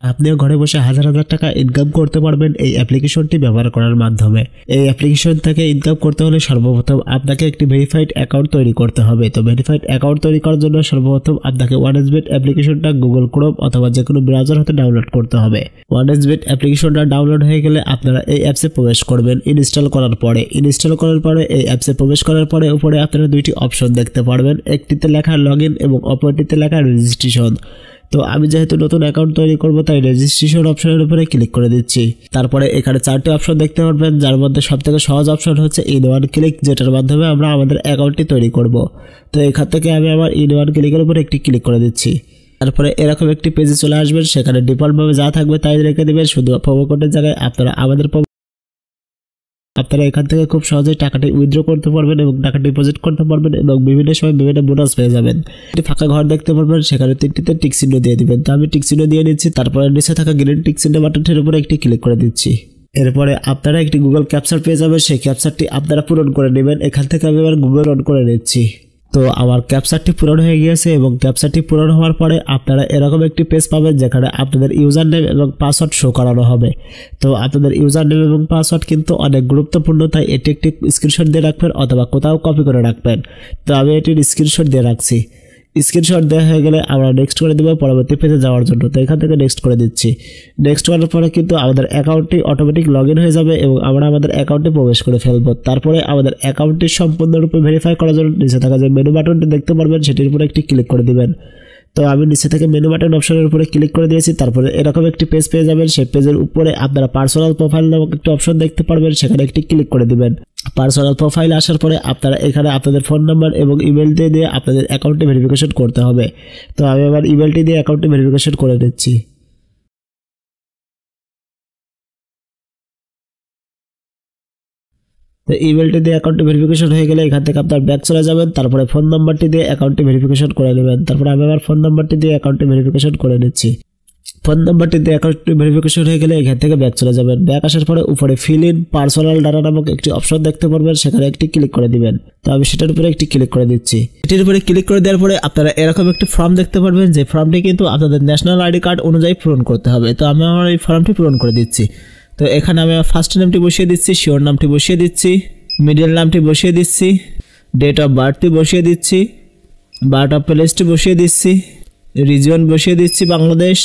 আপনিও ঘরে বসে হাজার হাজার টাকা ইনকাম করতে পারবেন এই অ্যাপ্লিকেশনটি ব্যবহার করার মাধ্যমে। এই অ্যাপ্লিকেশন থেকে ইনকাম করতে হলে সর্বপ্রথম আপনাকে একটি ভেরিফাইড অ্যাকাউন্ট তৈরি করতে হবে। তো ভেরিফাইড অ্যাকাউন্ট তৈরি করার জন্য সর্বপ্রথম আপনাকে ওয়ানএক্সবেট অ্যাপ্লিকেশনটা গুগল ক্রোম অথবা যে কোনো ব্রাউজার হতে ডাউনলোড করতে হবে। ওয়ানএক্সবেট অ্যাপ্লিকেশনটা ডাউনলোড হয়ে গেলে আপনারা এই অ্যাপসে প্রবেশ করবেন। ইনস্টল করার পরে এই অ্যাপসে প্রবেশ করার পরে উপরে আপনারা দুইটি অপশন দেখতে পারবেন, একটিতে লেখা লগইন এবং অপরটিতে লেখা রেজিস্ট্রেশন। তো আমি যেহেতু নতুন অ্যাকাউন্ট তৈরি করব তাই রেজিস্ট্রেশন অপশনের উপরে ক্লিক করে দিচ্ছি। তারপরে এখানে 4টি অপশন দেখতে পারবেন, যার মধ্যে সবথেকে সহজ অপশন হচ্ছে ইন ওয়ান ক্লিক, যেটার মাধ্যমে আমরা আমাদের অ্যাকাউন্টটি তৈরি করব। তো এখান থেকে আমি আমার ইন ওয়ান ক্লিকের উপরে একটি ক্লিক করে দিচ্ছি। তারপরে এরকম একটি পেজে চলে আসবেন, সেখানে ডিফল্টভাবে যা থাকবে তাই রেখে দেবেন, শুধু প্রোমো কোডের জায়গায় আপনারা এখান থেকে খুব সহজেই টাকাটি উইথড্র করতে পারবেন এবং টাকা ডিপোজিট করতে পারবেন এবং বিভিন্ন সময় বিভিন্ন বোনাস পেয়ে যাবেন। একটি ফাঁকা ঘর দেখতে পারবেন, সেখানে 3টিতে টিক চিহ্ন দিয়ে দিবেন। তো আমি টিক চিহ্ন দিয়ে নিচ্ছি। তারপরে নিচে থাকা গ্রিন টিক চিহ্ন বাটনটির উপরে একটি ক্লিক করে দিচ্ছি। এরপরে আপনারা একটি গুগল ক্যাপচার পেয়ে যাবেন, সেই ক্যাপচারটি আপনারা পূরণ করে নেবেন। এখান থেকে আমি আবার গুগল অন করে নিচ্ছি। তো আমার ক্যাপচারটি পূরণ হয়ে গিয়েছে এবং ক্যাপচারটি পূরণ হওয়ার পরে আপনারা এরকম একটি পেজ পাবেন যেখানে আপনাদের ইউজার নেম এবং পাসওয়ার্ড শো করানো হবে। তো আপনাদের ইউজার নেম এবং পাসওয়ার্ড কিন্তু অনেক গুরুত্বপূর্ণ, তাই এটি একটি স্ক্রিনশট দিয়ে রাখবেন অথবা কোথাও কপি করে রাখবেন। তো আমি এটির স্ক্রিনশট দিয়ে রাখছি। স্ক্রিনশট দেওয়া হয়ে গেলে আমরা নেক্সট করে দেবো পরবর্তী পেজে যাওয়ার জন্য। তো এখান থেকে নেক্সট করে দিচ্ছি। নেক্সট করার পরে কিন্তু আমাদের অ্যাকাউন্টটি অটোমেটিক লগ ইন হয়ে যাবে এবং আমরা আমাদের অ্যাকাউন্টে প্রবেশ করে ফেলবো। তারপরে আমাদের অ্যাকাউন্টটি সম্পূর্ণরূপে ভেরিফাই করার জন্য নিচে থাকা যে মেনু বাটনটি দেখতে পারবেন সেটির উপরে একটি ক্লিক করে দিবেন। তো আমি নিচে থেকে মেনু বাটন অপশনের উপরে ক্লিক করে দিয়েছি। তারপরে এরকম একটি পেজ পেয়ে যাবেন। সেই পেজের উপরে আপনারা পার্সোনাল প্রোফাইল নামক একটি অপশন দেখতে পারবেন, সেখানে একটি ক্লিক করে দিবেন। পার্সোনাল প্রোফাইল আসার পরে আপনারা এখানে আপনাদের ফোন নাম্বার এবং ইমেল দিয়ে আপনাদের অ্যাকাউন্টে ভেরিফিকেশন করতে হবে। তো আমি আমার ইমেলটি দিয়ে অ্যাকাউন্টে ভেরিফিকেশন করে নিচ্ছি। তো ইমেলটি দিয়ে অ্যাকাউন্টে ভেরিফিকেশন হয়ে গেলে এখান থেকে আপনার ব্যাক চলে যাবেন। তারপরে ফোন নাম্বারটি দিয়ে অ্যাকাউন্টে ভেরিফিকেশন করে নেবেন। তারপরে আমি আমার ফোন নাম্বারটি দিয়ে অ্যাকাউন্টে ভেরিফিকেশন করে নিচ্ছি। ফোন নাম্বারটি দিয়ে অ্যাকাউন্টে ভেরিফিকেশন হয়ে গেলে এখান থেকে ব্যাক চলে যাবেন। ব্যাক আসার পরে উপরে ফিল ইন পার্সোনাল ডাটা নামক একটি অপশন দেখতে পারবেন, সেখানে একটি ক্লিক করে দিবেন। তো আমি সেটার উপরে একটি ক্লিক করে দিচ্ছি। এটির উপরে ক্লিক করে দেওয়ার পরে আপনারা এরকম একটি ফর্ম দেখতে পারবেন, যে ফর্মটি কিন্তু আপনাদের ন্যাশনাল আইডি কার্ড অনুযায়ী পূরণ করতে হবে। তো আমি আমার এই ফর্মটি পূরণ করে দিচ্ছি। তো এখানে আমি আমার ফার্স্ট নেমটি বসিয়ে দিচ্ছি, শিওর নামটি বসিয়ে দিচ্ছি, মিডল নামটি বসিয়ে দিচ্ছি, ডেট অফ বার্থটি বসিয়ে দিচ্ছি, বার্থ অফ প্লেসটি বসিয়ে দিচ্ছি, রিজিয়ন বসিয়ে দিচ্ছি বাংলাদেশ,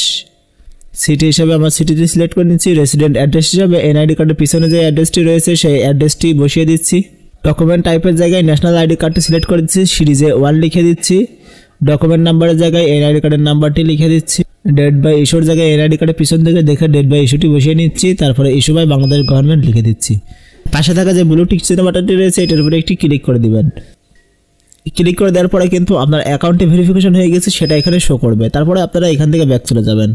সিটি হিসাবে আমার সিটিটি সিলেক্ট করে নিচ্ছি, রেসিডেন্ট অ্যাড্রেস হিসাবে এনআইডি কার্ডের পিছনে যে অ্যাড্রেসটি রয়েছে সেই অ্যাড্রেসটি বসিয়ে দিচ্ছি, ডকুমেন্ট টাইপের জায়গায় ন্যাশনাল আইডি কার্ডটি সিলেক্ট করে দিচ্ছি, সিরিজে 1 লিখে দিচ্ছি, ডকুমেন্ট নাম্বারের জায়গায় এনআইডি কার্ডের নাম্বারটি লিখে দিচ্ছি, ডেট বাই ইস্যুর জায়গায় এনআইডি কার্ডের পিছন থেকে দেখে ডেট বাই ইস্যুটি বসিয়ে নিচ্ছি, তারপরে ইস্যু বাই বাংলাদেশ গভর্নমেন্ট লিখে দিচ্ছি। পাশে থাকা যে ব্লু টিক চিহ্ন বাটনটি রয়েছে এটার উপরে একটি ক্লিক করে দিবেন। ক্লিক করে দেওয়ার পরে কিন্তু আপনার অ্যাকাউন্টে ভেরিফিকেশন হয়ে গেছে সেটা এখানে শো করবে। তারপরে আপনারা এখান থেকে ব্যাক চলে যাবেন।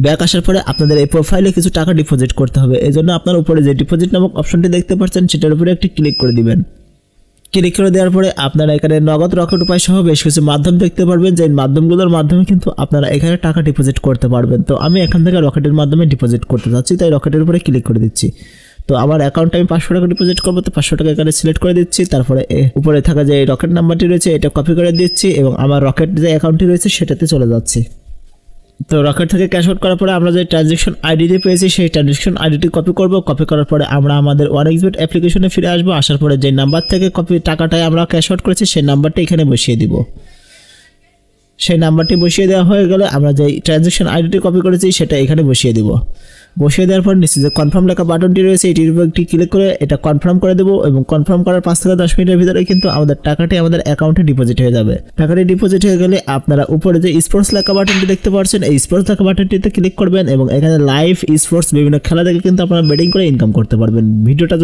ব্যাক আসার পরে আপনাদের এই প্রোফাইলে কিছু টাকা ডিপোজিট করতে হবে। এই জন্য আপনার উপরে যে ডিপোজিট নামক অপশনটি দেখতে পাচ্ছেন সেটার উপরে একটি ক্লিক করে দিবেন। ক্লিক করে দেওয়ার পরে আপনারা এখানে নগদ রকেট উপায় সহ বেশ কিছু মাধ্যম দেখতে পারবেন, যে মাধ্যমগুলোর মাধ্যমে কিন্তু আপনারা এখানে টাকা ডিপোজিট করতে পারবেন। তো আমি এখান থেকে রকেটের মাধ্যমে ডিপোজিট করতে যাচ্ছি, তাই রকেটের উপরে ক্লিক করে দিচ্ছি। তো আমার অ্যাকাউন্টে আমি 500 টাকা ডিপোজিট করবো, তো 500 টাকা এখানে সিলেক্ট করে দিচ্ছি। তারপরে উপরে থাকা যে রকেট নাম্বারটি রয়েছে এটা কপি করে দিচ্ছি এবং আমার রকেট যে অ্যাকাউন্টটি রয়েছে সেটাতে চলে যাচ্ছি। তো রকেট থেকে ক্যাশ আউট করার পরে আমরা যে ট্রানজ্যাকশন আইডিটি পেয়েছি সেই ট্রানজ্যাকশন আইডিটি কপি করব। কপি করার পরে আমরা আমাদের ওয়ানএক্সবেট অ্যাপ্লিকেশনে ফিরে আসবো। আসার পরে যে নাম্বার থেকে টাকাটাই আমরা ক্যাশ আউট করেছি সেই নাম্বারটা এখানে বসিয়ে দিব। সেই নাম্বারটি বসিয়ে দেওয়া হয়ে গেলে আমরা যে ট্রানজ্যাকশন আইডিটি কপি করেছি সেটা এখানে বসিয়ে দিব। বসিয়ে দেওয়ার পর নিচে যে কনফার্ম লেখা বাটনটি রয়েছে এটির উপর একটি ক্লিক করে এটা কনফার্ম করে দেবো এবং কনফার্ম করার 5 থেকে 10 মিনিটের ভিতরে কিন্তু আমাদের টাকাটি আমাদের অ্যাকাউন্টে ডিপোজিট হয়ে যাবে। টাকাটি ডিপোজিট হয়ে গেলে আপনারা উপরে যে স্পোর্টস লেখা বাটনটি দেখতে পাচ্ছেন এই স্পোর্টস লেখা বাটনটিতে ক্লিক করবেন এবং এখানে লাইভ স্পোর্টস বিভিন্ন খেলা থেকে কিন্তু আপনারা বেটিং করে ইনকাম করতে পারবেন। ভিডিওটা